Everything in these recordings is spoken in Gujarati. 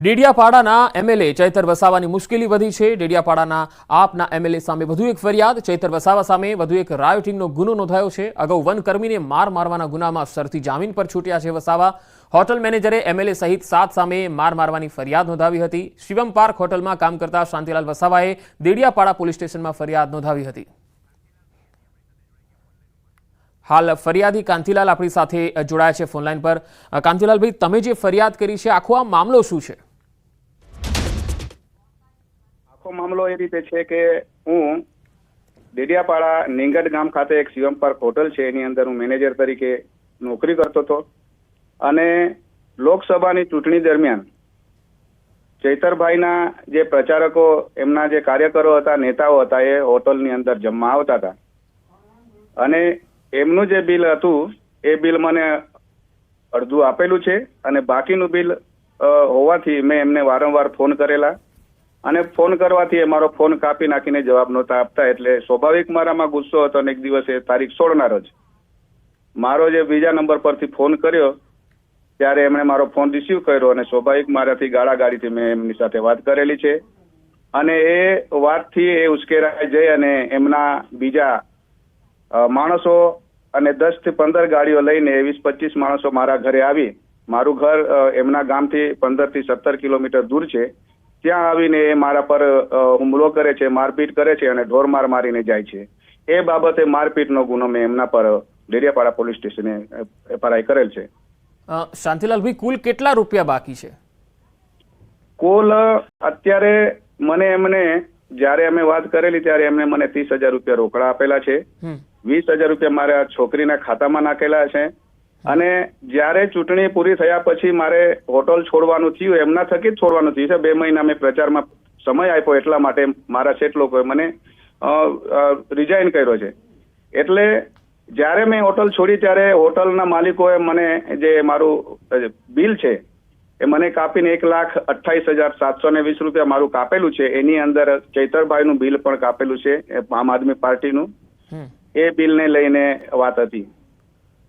ડેડિયાપાડાના એમએલએ ચૈતર વસાવાની મુશ્કેલી વધી છે। ડેડિયાપાડાના આપના એમએલએ સામે વધુ એક ફરિયાદ। ચૈતર વસાવા સામે વધુ એક રાયોટિંગનો ગુનો નોંધાયો છે। અગાઉ વનકર્મીને માર મારવાના ગુનામાં શરતી જામીન પર છૂટ્યા છે વસાવા। હોટલ મેનેજરે એમએલએ સહિત 7 સામે માર મારવાની ફરિયાદ નોંધાવી હતી। શિવમ પાર્ક હોટલમાં કામ કરતા શાંતિલાલ વસાવાએ ડેડિયાપાડા પોલીસ સ્ટેશનમાં ફરિયાદ નોંધાવી હતી। हाल फरियादी कांतिलाल अपनी साथे जोड़ाया है फोनलाइन पर। कांतिलाल भाई, तमे जे फरियाद करी छे आखो आ मामलो शुं छे? आखो मामलो ए रीते छे के हूँ डेडियापाड़ा नींगड गाम खाते एक शिवम पार्क होटल छे एनी अंदर हूँ मैनेजर तरीके नौकरी करतो तो अने लोकसभानी चूंटणी दरमियान चैतरभाईना जे प्रचारको एमना जे कार्यकरो हता नेताओ हता ए होટલની અંદર જમવા આવતા હતા અને એમનું જે બિલ હતું એ બિલ મને અડધું આપેલું છે અને બાકીનું બિલ હોવાથી મેં એમને વારંવાર ફોન કરેલા અને ફોન કરવાથી એ મારો ફોન કાપી નાખીને જવાબ નહોતા આપતા એટલે સ્વાભાવિક મારામાં ગુસ્સો હતો અને એક દિવસે તારીખ 16ના રોજ મારો જે બીજા નંબર પરથી ફોન કર્યો ત્યારે એમણે મારો ફોન રિસીવ કર્યો અને સ્વાભાવિક મારાથી ગાળાગાળીથી મેં એમની સાથે વાત કરેલી છે અને એ વાતથી એ ઉશ્કેરાઈ જઈ અને એમના બીજા માણસો અને 10 થી 15 ગાડીઓ લઈને 20-25 માણસો મારા ઘરે આવી મારું ઘર એમના ગામથી 15 થી 17 કિલોમીટર દૂર છે ત્યાં આવીને એ મારા પર હુમલો કરે છે મારપીટ કરે છે અને ઢોરમાર મારીને જાય છે એ બાબતે મારપીટનો ગુનો મેં એમના પર ડેડિયાપાડા પોલીસ સ્ટેશને એફઆઈઆર કરેલ છે। શાંતિલાલ ભાઈ, કુલ કેટલા રૂપિયા બાકી છે? કુલ અત્યારે મને એમને જ્યારે અમે વાત કરેલી ત્યારે એમને મને 30,000 રૂપિયા રોકડા આપેલા છે, 20,000 રૂપિયા મારા છોકરીના ખાતામાં નાખેલા છે અને જ્યારે ચૂંટણી પૂરી થયા પછી મારે હોટલ છોડવાનું થયું એમના થકી જ છોડવાનું થયું છે। 2 મહિના મેં પ્રચારમાં સમય આપ્યો એટલા માટે મારા શેઠ લોકોએ મને રિઝાઇન કર્યો છે એટલે જ્યારે મેં હોટલ છોડી ત્યારે હોટલના માલિકોએ મને જે મારું બિલ છે એ મને કાપીને 1,28,720 રૂપિયા મારું કાપેલું છે। એની અંદર ચૈતરભાઈનું બિલ પણ કાપેલું છે આમ આદમી પાર્ટીનું એ બિલને લઈને વાત હતી।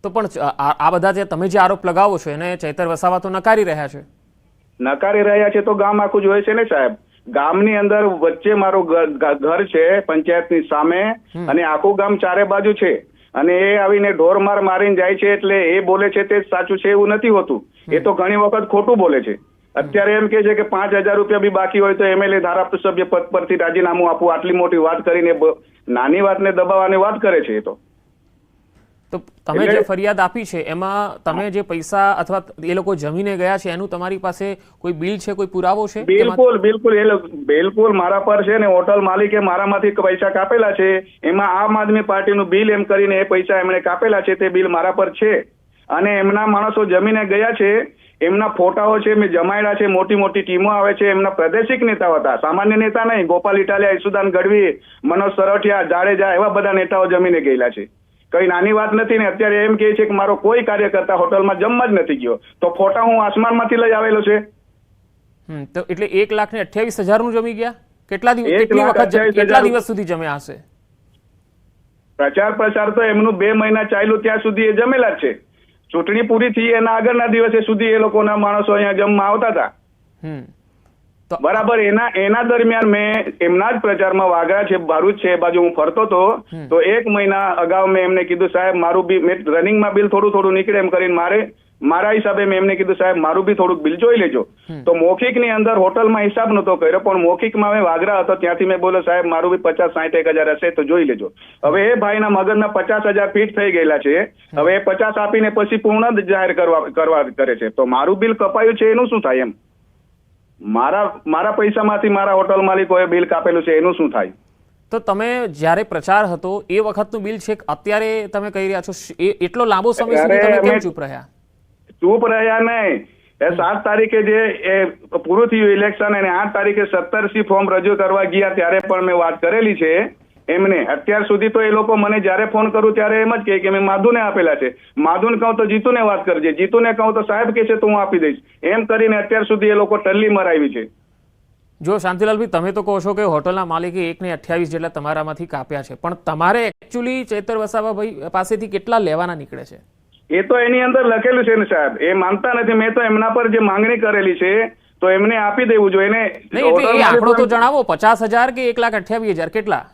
તો પણ આ બધા જે તમે જે આરોપ લગાવો છો એને ચૈતર વસાવા તો નકારી રહ્યા છે। નકારી રહ્યા છે તો ગામ આખું જોયે છે ને સાહેબ। ગામની અંદર વચ્ચે મારું ઘર છે પંચાયતની સામે અને આખું ગામ ચારે બાજુ છે અને એ આવીને ઢોરમાર મારીને જાય છે એટલે એ બોલે છે તે સાચું છે એવું નથી હોતું। એ તો ઘણી વખત ખોટું બોલે છે। અત્યારે એમ કે છે કે 5,000 રૂપિયા બી બાકી હોય તો એમએલએ ધારાસભ્ય પદ પરથી રાજીનામું આપવું આટલી મોટી વાત કરીને નાની વાતને દબાવવાની વાત કરે છે। એ તો તમે જે ફરિયાદ આપી છે એમાં તમે જે પૈસા અથવા એ લોકો જમીને ગયા છે એનું તમારી પાસે કોઈ બિલ છે, કોઈ પુરાવો છે? બિલકુલ મારા પર છે ને હોટલ માલિકે મારામાંથી પૈસા કાપેલા છે એમાં આમ આદમી પાર્ટીનું બિલ એમ કરીને એ પૈસા એમણે કાપેલા છે તે બિલ મારા પર છે અને એમના માણસો જમીને ગયા છે એમના ફોટાઓ છે મેં જમાડ્યા છે। મોટી મોટી ટીમો આવે છે એમના પ્રાદેશિક નેતાઓ હતા, સામાન્ય નેતા નહીં। ગોપાલ ઇટાલિયા, ઈસુદાન ગઢવી, મનોજ સરવટિયા, જાડેજા એવા બધા નેતાઓ જમીને ગયેલા છે। કઈ નાની વાત નથી ને અત્યારે એમ કહે છે કે મારો કોઈ કાર્યકર્તા હોટલમાં જમવા જ નથી ગયો તો ફોટા હું આસમાનમાંથી લઈ આવેલો છે। તો એટલે 1,28,000 નું જમી ગયા? કેટલા દિવસ સુધી જમ્યા હશે? પ્રચાર તો એમનું 2 મહિના ચાલ્યું ત્યાં સુધી એ જમેલા જ છે। ચૂંટણી પૂરી થઈ એના આગળના દિવસે સુધી એ લોકોના માણસો અહીંયા જમવા આવતા હતા બરાબર। એના દરમિયાન મેં એમના જ પ્રચારમાં વાગરા છે, ભરૂચ છે, બાજુ હું ફરતો હતો તો 1 મહિના અગાઉ મેં એમને કીધું સાહેબ મારું બી રનિંગમાં બિલ થોડું નીકળે એમ કરીને મારા હિસાબે મેં એમને કીધું સાહેબ મારું બી થોડુંક બિલ જોઈ લેજો। તો મૌખિકની અંદર હોટલમાં હિસાબ નતો કર્યો પણ મૌખિકમાં મેં વાગરા હતો ત્યાંથી મેં બોલ્યો સાહેબ મારું બી 50-60 હજાર હશે તો જોઈ લેજો। હવે એ ભાઈના મગજના 50,000 ફીટ થઈ ગયેલા છે। હવે એ 50 આપીને પછી પૂર્ણ જાહેર કરવા કરે છે તો મારું બિલ કપાયું છે એનું શું થાય? એમ મારા પૈસામાંથી મારા હોટલ માલિકોએ બિલ કાપેલું છે એનું શું થાય? તો તમે જ્યારે પ્રચાર હતો એ વખતનું બિલ છે અત્યારે તમે કહી રહ્યા છો એટલો લાંબો સમય સુધી તમે કેમ ચૂપ રહ્યા? ચૂપ રહ્યા નહીં, એ 7 તારીખે જે પૂરું થયું ઇલેક્શન અને 8 તારીખે 17C ફોર્મ રજૂ કરવા ગયા ત્યારે પણ મેં વાત કરેલી છે એમને। અત્યાર સુધી તો એ લોકો મને જ્યારે ફોન કરું ત્યારે એમ જ કહે કે મેં માધુને આપેલા છે। માધુને કહું તો જીતુને વાત કરજે, જીતુને કહું તો સાહેબ કે છે તો હું આપી દઈશ એમ કરીને અત્યાર સુધી એ લોકો ટલ્લી મરાવી છે। જો શાંતિલાલભાઈ, તમે તો કહો છો કે હોટલના માલિકે 1,28 જેટલા તમારામાંથી કાપ્યા છે પણ તમારે એકચ્યુઅલી ચૈતર વસાવાભાઈ પાસેથી કેટલા લેવાના નીકળે છે? એ તો એની અંદર લખેલું છે ને સાહેબ, એ માનતા નથી। મેં તો એમના પર જે માંગણી કરેલી છે તો એમને આપી દેવું જોઈએ. એને નહીં એટલે એ આંકડો તો જણાવો, 50,000 કે 1,28,000 કેટલા?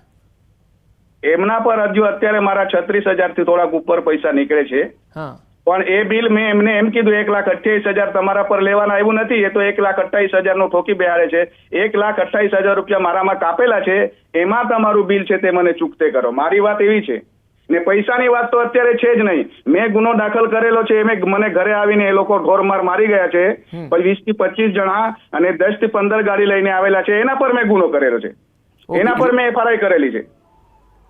એમના પર હજુ અત્યારે મારા 36,000 થી થોડાક ઉપર પૈસા નીકળે છે. હા, પણ એ બિલ મેં એમને એમ કીધું 1,28,000 તમારા પર લેવાના આવ્યું નથી. એ તો 1,28,000 નું ઠોકી બેહાડે છે. 1,28,000 રૂપિયા મારામાં કાપેલા છે, એમાં તમારું બિલ છે તે મને ચૂકતે કરો. મારી વાત એવી છે. ને પૈસાની વાત તો અત્યારે છે જ નહીં. મેં ગુનો દાખલ કરેલો છે. મને ઘરે આવીને એ લોકો ઢોરમાર મારી ગયા છે. 20 થી 25 જણા અને 10 થી 15 ગાડી લઈને આવેલા છે. એના પર મેં ગુનો કરેલો છે. એના પર મેં FRI કરેલી છે.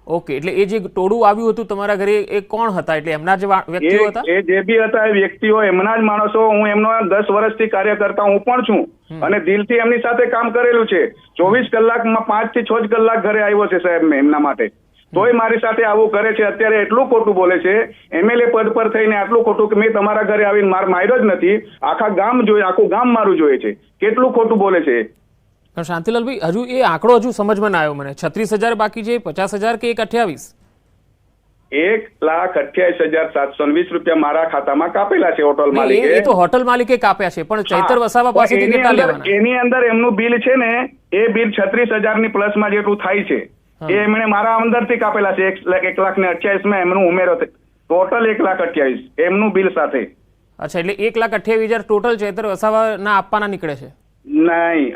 ઓકે, એટલે એ જે ટોળું આવ્યું હતું તમારા ઘરે એ કોણ હતા? એટલે એમના જ વ્યક્તિઓ હતા? એ જે બી હતા એ વ્યક્તિઓ એમના જ માણસો. હું એમનો 10 વર્ષથી કાર્ય કરતા હું પણ છું અને દિલથી એમની સાથે કામ કરેલું છે. 24 કલાકમાં 5 થી 6 કલાક ઘરે આવ્યો છે સાહેબ મેં એમના માટે. તોય મારી સાથે આવું કરે છે. અત્યારે એટલું ખોટું બોલે છે. MLA પદ પર થઈને આટલું ખોટું કે મેં તમારા ઘરે આવીને માર્યો જ નથી. આખા ગામ જોઈએ, આખું ગામ મારું જોઈએ છે. કેટલું ખોટું બોલે છે. શાંતિલાલભાઈ, હજુ એ આંકડો હજુ સમજમાં ના આવ્યો મને. 36,000 બાકી છે, 50,000 કે 1,28,000? 1,28,720 રૂપિયા મારા ખાતામાં કાપેલા છે હોટલ માલિકે. એ તો હોટલ માલિકે કાપ્યા છે, પણ ચૈતર વસાવા પાસેથી કેટલા લેવાના? એની અંદર એમનું બિલ છે ને, એ બિલ 36,000 ની પ્લસમાં જેટલું થાય છે. એ એમણે મારા અંદરથી કાપેલા છે. 1,28,000 માં એમનું ઉમેરો ટોટલ 1,28,000 એમનું બિલ સાથે. અચ્છા, એટલે 1,28,000 ટોટલ ચૈતર વસાવાના આપવાના નીકળે છે? નહીં,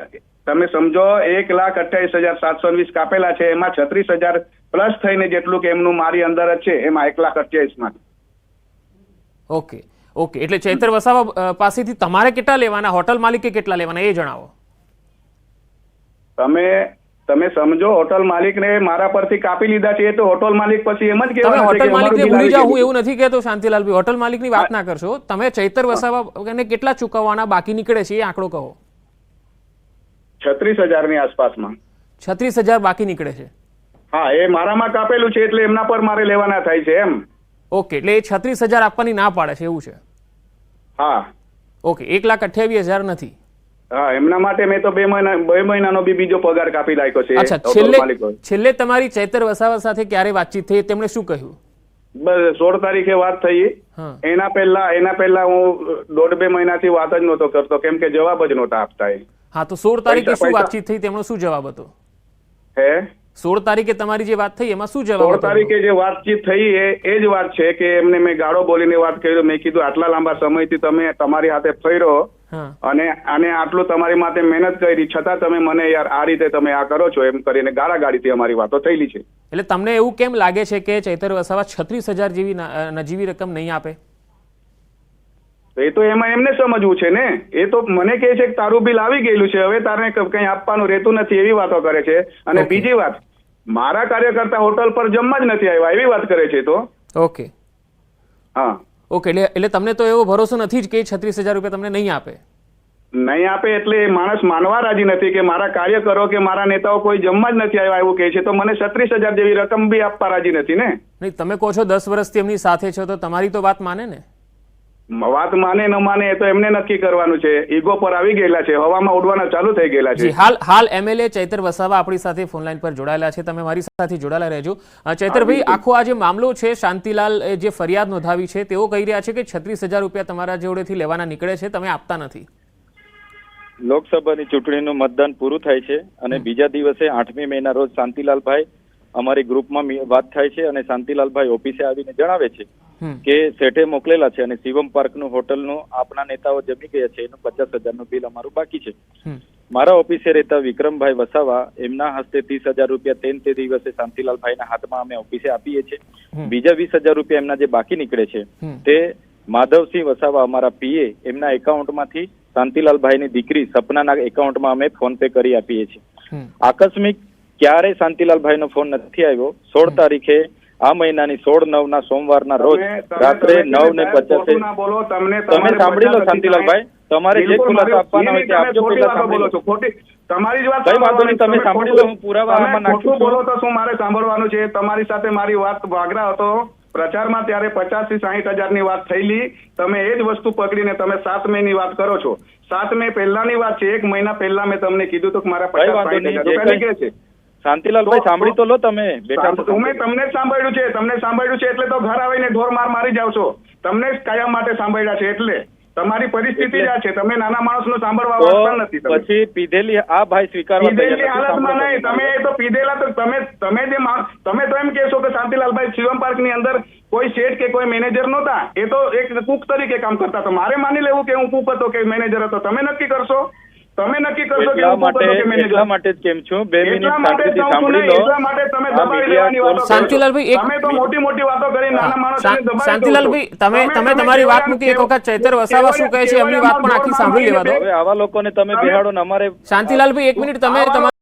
તમે સમજો 1,28,720 કાપેલા છે. એમાં 36,000 પ્લસ થઈને જેટલું કે એમનું મારી અંદર જ છે, એમાં 1,28,000 માં. ઓકે, એટલે ચૈતર વસાવા પાસેથી તમારે કેટલા લેવાના, હોટલ માલિકે કેટલા લેવાના એ જણાવો. તમે સમજો, હોટલ માલિકને મારા પરથી કાપી લીધા છે. એ તો હોટલ માલિક પછી એમ જ કહેવાય હોટલ માલિકને ભૂલી જાઓ. હું એવું નથી કહેતો શાંતિલાલભાઈ, હોટલ માલિકની વાત ના કરશો. તમે ચૈતર વસાવાને કેટલા ચૂકવવાના બાકી નીકળે છે એ આંકડો કહો. 36,000 ની આસપાસમાં. 36,000 બાકી નીકળે છે? હા, એ મારામાં કાપેલું છે એટલે એમના પર મારે લેવાના થાય છે એમ. ઓકે, એટલે એ 36,000 આપવાની ના પાડે છે એવું છે? હા. ઓકે, 1,28,000 નથી? હા, એમના માટે મેં તો 2 મહિનાનો બી બીજો પગાર કાપી નાખ્યો છે. અચ્છા, છેલ્લે તમારી ચૈતર વસાવા સાથે ક્યારે વાતચીત થઈ? તેમણે શું કહ્યું? બસ 16 તારીખે વાત થઈ. એના પહેલા હું 1.5-2 મહિનાથી વાત જ નહોતો કરતો, કેમ કે જવાબ જ નહોતા આપતા. હા, તો 16 તારીખે શું વાતચીત થઈ? તેમનો શું જવાબ હતો? 16 તારીખે તમારી જે વાત થઈ એમાં શું જવાબ? 16 તારીખે જે વાતચીત થઈ એ જ વાત છે કે એમને મેં ગાળો બોલીને વાત કરી. મેં કીધું આટલા લાંબા સમયથી તમે તમારી હાથે ફર્યો અને આટલું તમારી માટે મહેનત કરી, છતાં તમે મને યાર આ રીતે તમે આ કરો છો એમ કરીને ગાળાગાળીથી અમારી વાતો થયેલી છે. એટલે તમને એવું કેમ લાગે છે કે ચૈતર વસાવા 36,000 જેવી નજીવી રકમ નહીં આપે? એ તો એમાં એમને સમજવું છે ને. એ તો મને કહે છે કે તારું બિલ આવી ગયેલું છે, હવે તારે કંઈ આપવાનું રહેતું નથી, એવી વાતો કરે છે. અને બીજી વાત, મારા કાર્યકર્તા હોટલ પર જમવા જ નથી આવ્યા એવી વાત કરે છે. તો ઓકે, હા, ઓકે, એટલે તમને તો એવો ભરોસો નથી જ કે 36,000 રૂપિયા તમને નહીં આપે? નહીં આપે એટલે માણસ માનવા રાજી નથી કે મારા કાર્યકરો કે મારા નેતાઓ કોઈ જમવા જ નથી આવ્યા એવું કહે છે. તો મને 36,000 જેવી રકમ બી આપવા રાજી નથી ને. નહીં, તમે કહો છો 10 વર્ષથી એમની સાથે છો, તો તમારી તો વાત માને ને? વાત માને ન માને એ તો એમને નક્કી કરવાનું છે. ઈગો પર આવી ગયેલા છે, હવામાં ઉડવાના ચાલુ થઈ ગયેલા છે. હાલ MLA ચૈતર વસાવા આપણી સાથે ફોનલાઈન પર જોડાયેલા છે. તમે મારી સાથે જોડાયેલા રહેજો. ચૈતરભાઈ, આખો આ જે મામલો છે, શાંતિલાલ જે ફરિયાદ નોંધાવી છે તેઓ કહી રહ્યા છે કે 36,000 રૂપિયા તમારા જોડેથી લેવાના નીકળે છે, તમે આપતા નથી. લોકસભાની ચૂંટણીનું મતદાન પૂરું થાય છે અને બીજા દિવસે 8મી મેના રોજ શાંતિલાલભાઈ અમારી ગ્રુપમાં વાત થાય છે અને શાંતિલાલભાઈ ઓફિસે આવીને જણાવે છે કે શેઠે મોકલેલા છે અને શિવમ પાર્કનું હોટલનું આપણા નેતાઓ જમી ગયા છે, એનું 50,000નું બિલ અમારું બાકી છે. મારા ઓફિસે રહેતા વિક્રમભાઈ વસાવા એમના હસ્તે 30,000 રૂપિયા તે દિવસે શાંતિલાલભાઈના હાથમાં અમે ઓફિસે આપીએ છીએ. બીજા 20,000 રૂપિયા એમના જે બાકી નીકળે છે તે માધવસિંહ વસાવા અમારા PA એમના એકાઉન્ટમાંથી શાંતિલાલભાઈની દીકરી સપનાના એકાઉન્ટમાં અમે ફોન પે કરી આપીએ છીએ. આકસ્મિક ક્યારે શાંતિલાલભાઈનો ફોન નથી આવ્યો. 16 તારીખે આ મહિનાની 16/9 સોમવારના રોજ રાત્રે 9:50 તમે સાંભળી લો શાંતિલાલભાઈ, તમારે જે ખુલાસો આપવાના હોય તે આપજો. પેલા સાંભળી લો. તમારી જ વાત કઈ વાંધો નહીં, તમે સાંભળી લો, હું પુરાવા આમાં નાખું છું. બોલો તો શું મારે સાંભળવાનું છે? તમારી સાથે મારી વાત વાગરા હતો પ્રચારમાં, ત્યારે 50,000 થી 60,000 ની વાત થયેલી. તમે એ જ વસ્તુ પકડીને તમે 7 મે ની વાત કરો છો. 7 મે પહેલાની વાત છે. 1 મહિના પહેલા મેં તમને કીધું તો મારા 50,000 રૂપિયા નીકળે છે. શાંતિલાલભાઈ સાંભળી તો લો, તમે બેઠા છો. તમે તમને જ સાંભળ્યું છે, તમને સાંભળ્યું છે એટલે તો ઘર આવીને ઢોર મારી જાવ છો. તમને જ કાયમ માટે સાંભળ્યા છે એટલે તમારી પરિસ્થિતિ જ આ છે. તમે નાના માણસનું સાંભળવા વાળા નથી. તો પછી પીધેલી આ ભાઈ સ્વીકારવા પીધેલી તૈયાર નથી. હાલતમાં નહીં. તમે તો પીધેલા તો તમે તો એમ કહેશો કે શાંતિલાલભાઈ શિવમ પાર્ક ની અંદર કોઈ શેઠ કે કોઈ મેનેજર નહોતા. એ તો એક કુક તરીકે કામ કરતા. તો મારે માની લેવું કે હું કુક હતો કે મેનેજર હતો? તમે નક્કી કરશો. તમે નક્કી કરશો કે હું કુક હતો કે મેનેજર. એટલા માટે જ કેમ છું 2 મિનિટ એટલા માટે જ શાંતિથી કહું છું સાંભળી ને. લો. એટલા માટે તમે આ દબાવી media લેવાની વાતો કરો છો. શાંતિલાલભાઈ, એક- તમે તો મોટી વાતો કરી નાના માણસોને દબાવી દો છો. શાંતિલાલભાઈ, તમે તમારી વાત મૂકી. એક વખત ચૈતર વસાવા શું કહે છે એમની વાત પણ આખી સાંભળી લેવા દો. હવે આવા લોકોને તમે બિહાડો ને અમારે શાંતિલાલભાઈ, 1 મિનિટ તમે તમારી